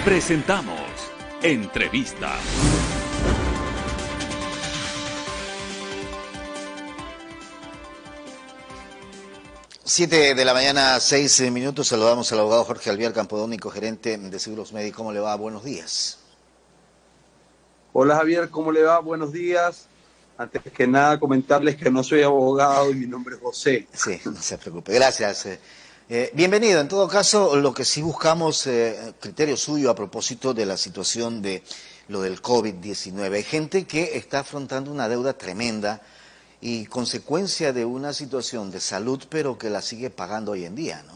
Presentamos Entrevista. 7 de la mañana, 6 minutos. Saludamos al abogado Jorge Alviar Campodónico, gerente de Seguros Medi. ¿Cómo le va? Buenos días. Hola Javier, ¿cómo le va? Buenos días. Antes que nada, comentarles que no soy abogado y mi nombre es José. Sí, no se preocupe. Gracias. Bienvenido. En todo caso, lo que sí buscamos, criterio suyo a propósito de la situación de lo del COVID-19. Hay gente que está afrontando una deuda tremenda y consecuencia de una situación de salud, pero que la sigue pagando hoy en día, ¿no?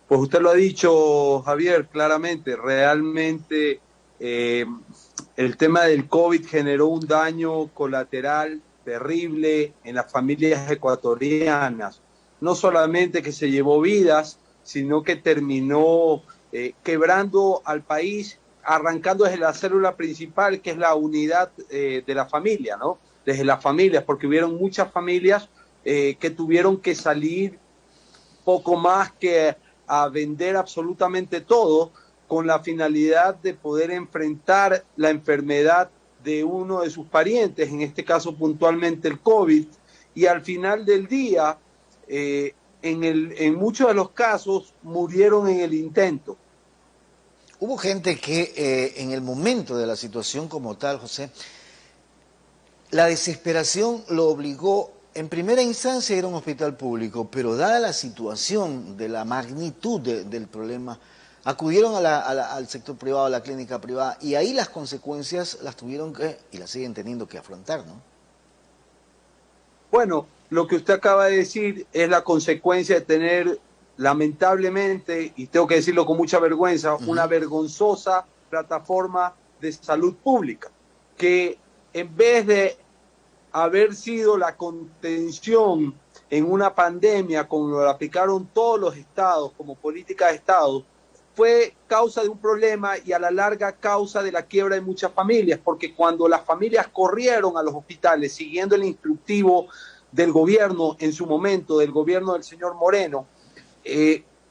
Pues usted lo ha dicho, Javier, claramente. Realmente el tema del COVID generó un daño colateral terrible en las familias ecuatorianas. No solamente que se llevó vidas, sino que terminó quebrando al país, arrancando desde la célula principal, que es la unidad de la familia, ¿no? Desde las familias, porque hubieron muchas familias que tuvieron que salir poco más que a vender absolutamente todo con la finalidad de poder enfrentar la enfermedad de uno de sus parientes, en este caso puntualmente el COVID, y al final del día, en muchos de los casos, murieron en el intento. Hubo gente que en el momento de la situación como tal, José, la desesperación lo obligó en primera instancia a ir a un hospital público, pero dada la situación de la magnitud del problema, acudieron al sector privado, a la clínica privada, y ahí las consecuencias las tuvieron que, y las siguen teniendo que afrontar, ¿no? Bueno, lo que usted acaba de decir es la consecuencia de tener, lamentablemente, y tengo que decirlo con mucha vergüenza, una vergonzosa plataforma de salud pública, que en vez de haber sido la contención en una pandemia, como lo aplicaron todos los estados como política de estado, fue causa de un problema y a la larga causa de la quiebra de muchas familias, porque cuando las familias corrieron a los hospitales siguiendo el instructivo del gobierno en su momento, del gobierno del señor Moreno,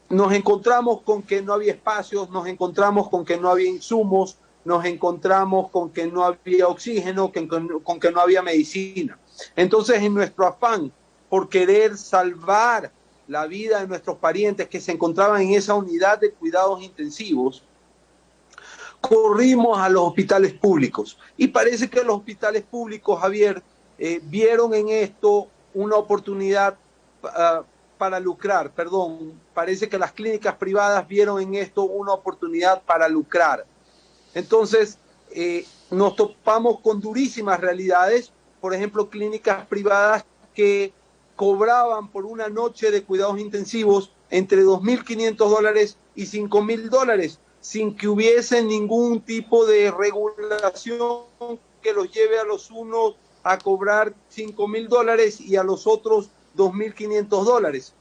nos encontramos con que no había espacios, nos encontramos con que no había insumos, nos encontramos con que no había oxígeno, con que no había medicina. Entonces, en nuestro afán por querer salvar la vida de nuestros parientes que se encontraban en esa unidad de cuidados intensivos, corrimos a los hospitales públicos. Y parece que los hospitales públicos, Javier, vieron en esto una oportunidad para lucrar, parece que las clínicas privadas vieron en esto una oportunidad para lucrar. Entonces, nos topamos con durísimas realidades, por ejemplo, clínicas privadas que cobraban por una noche de cuidados intensivos entre $2.500 y $5.000, sin que hubiese ningún tipo de regulación que los lleve a los unos a cobrar $5.000 y a los otros $2.500.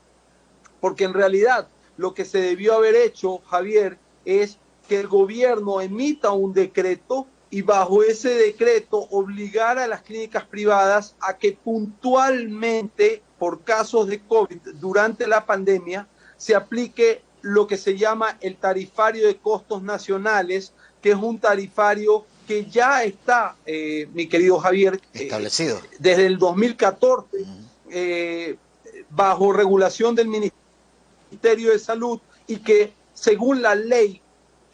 Porque en realidad lo que se debió haber hecho, Javier, es que el gobierno emita un decreto y bajo ese decreto obligar a las clínicas privadas a que puntualmente, por casos de COVID durante la pandemia, se aplique lo que se llama el tarifario de costos nacionales, que es un tarifario que ya está, mi querido Javier, establecido desde el 2014, bajo regulación del Ministerio de Salud, y que según la ley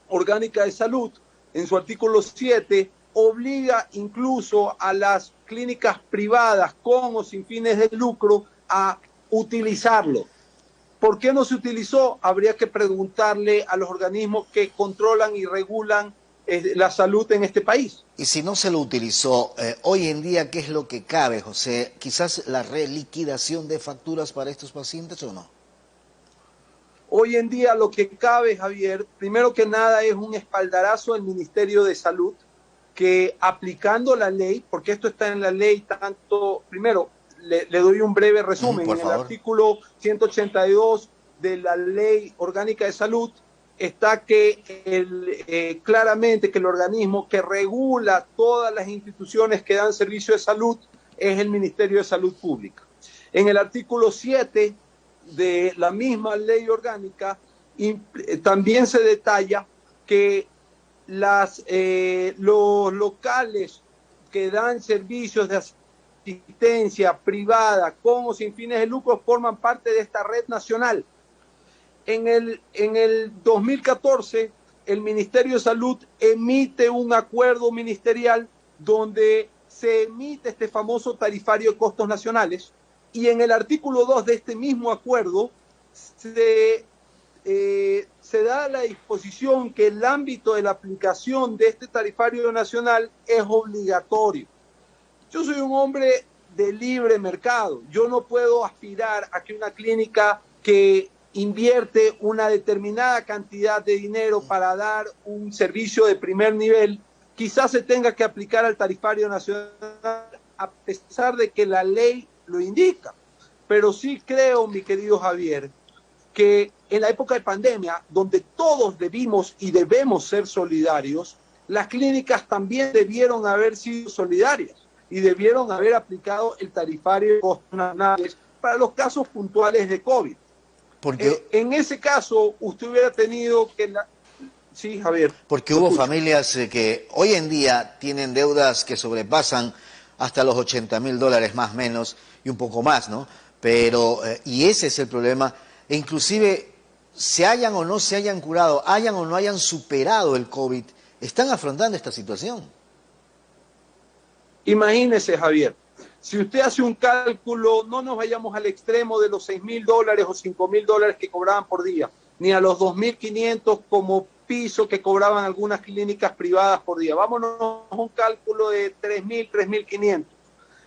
orgánica de salud, en su artículo 7, obliga incluso a las clínicas privadas con o sin fines de lucro a utilizarlo. ¿Por qué no se utilizó? Habría que preguntarle a los organismos que controlan y regulan la salud en este país. Y si no se lo utilizó, hoy en día, ¿qué es lo que cabe, José? ¿Quizás la reliquidación de facturas para estos pacientes o no? Hoy en día lo que cabe, Javier, primero que nada es un espaldarazo al Ministerio de Salud, que aplicando la ley, porque esto está en la ley, primero le doy un breve resumen. Por en el favor. artículo 182 de la Ley Orgánica de Salud está que claramente que el organismo que regula todas las instituciones que dan servicio de salud es el Ministerio de Salud Pública. En el artículo 7 de la misma ley orgánica también se detalla que los locales que dan servicios de asistencia privada con o sin fines de lucro forman parte de esta red nacional. En el 2014, el Ministerio de Salud emite un acuerdo ministerial donde se emite este famoso tarifario de costos nacionales, y en el artículo 2 de este mismo acuerdo se da la disposición que el ámbito de la aplicación de este tarifario nacional es obligatorio. Yo soy un hombre de libre mercado. Yo no puedo aspirar a que una clínica que invierte una determinada cantidad de dinero para dar un servicio de primer nivel, quizás se tenga que aplicar al tarifario nacional a pesar de que la ley lo indica. Pero sí creo, mi querido Javier, que en la época de pandemia, donde todos debimos y debemos ser solidarios, las clínicas también debieron haber sido solidarias y debieron haber aplicado el tarifario de costos nacionales para los casos puntuales de COVID. Porque en ese caso, usted hubiera tenido que... Sí, Javier. Porque hubo familias que hoy en día tienen deudas que sobrepasan hasta los $80.000 más o menos y un poco más, ¿no? Pero, y ese es el problema, e inclusive se hayan o no se hayan curado, hayan o no hayan superado el COVID, están afrontando esta situación. Imagínese, Javier, si usted hace un cálculo, no nos vayamos al extremo de los $6.000 o $5.000 que cobraban por día, ni a los 2.500 como piso que cobraban algunas clínicas privadas por día. Vámonos a un cálculo de 3.000, 3.500.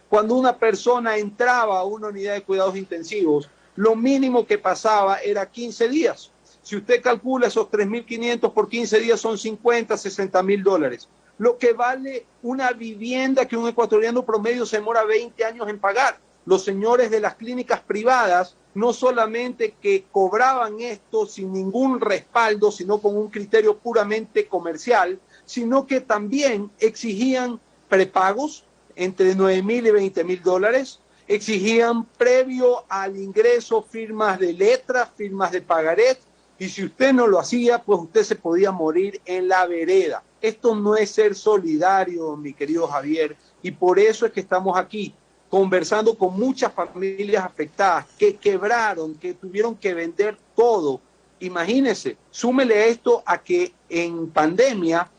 Cuando una persona entraba a una unidad de cuidados intensivos, lo mínimo que pasaba era 15 días. Si usted calcula esos 3.500 por 15 días son 50, $60.000. Lo que vale una vivienda que un ecuatoriano promedio se demora 20 años en pagar. Los señores de las clínicas privadas no solamente que cobraban esto sin ningún respaldo, sino con un criterio puramente comercial, sino que también exigían prepagos entre $9.000 y $20.000, exigían previo al ingreso firmas de letras, firmas de pagarés, y si usted no lo hacía, pues usted se podía morir en la vereda. Esto no es ser solidario, mi querido Javier, y por eso es que estamos aquí, conversando con muchas familias afectadas que quebraron, que tuvieron que vender todo. Imagínese, súmele esto a que en pandemia,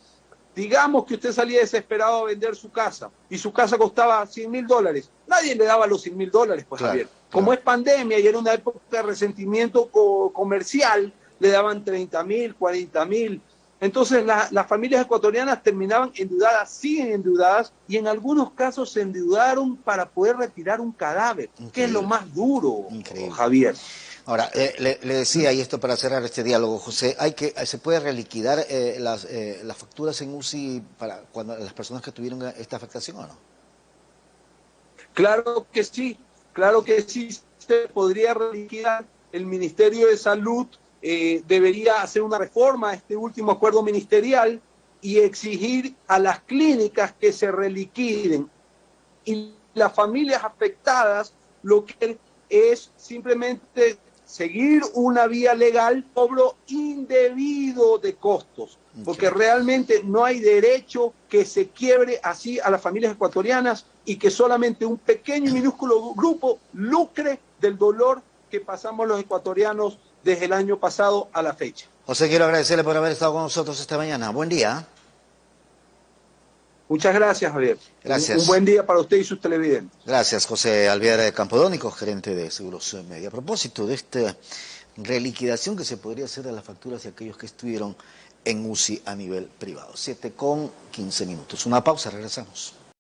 digamos que usted salía desesperado a vender su casa y su casa costaba $100.000. Nadie le daba los $100.000, pues, claro, Javier. Claro. Como es pandemia y era una época de resentimiento comercial, le daban 30.000, 40.000. Entonces las familias ecuatorianas terminaban endeudadas, siguen endeudadas, y en algunos casos se endeudaron para poder retirar un cadáver. Increíble. Que es lo más duro, increíble, Javier. Ahora, le decía, y esto para cerrar este diálogo, José, ¿se puede reliquidar las facturas en UCI para cuando las personas que tuvieron esta afectación o no? Claro que sí se podría reliquidar. El Ministerio de Salud debería hacer una reforma a este último acuerdo ministerial y exigir a las clínicas que se reliquiden, y las familias afectadas lo que es simplemente seguir una vía legal, cobro indebido de costos, porque realmente no hay derecho que se quiebre así a las familias ecuatorianas y que solamente un pequeño y minúsculo grupo lucre del dolor que pasamos los ecuatorianos desde el año pasado a la fecha. José, quiero agradecerle por haber estado con nosotros esta mañana. Buen día. Muchas gracias, Javier. Gracias. Un buen día para usted y sus televidentes. Gracias, José Alviar Campodónico, gerente de Seguros Media. A propósito de esta reliquidación que se podría hacer de las facturas de aquellos que estuvieron en UCI a nivel privado. 7:15. Una pausa, regresamos.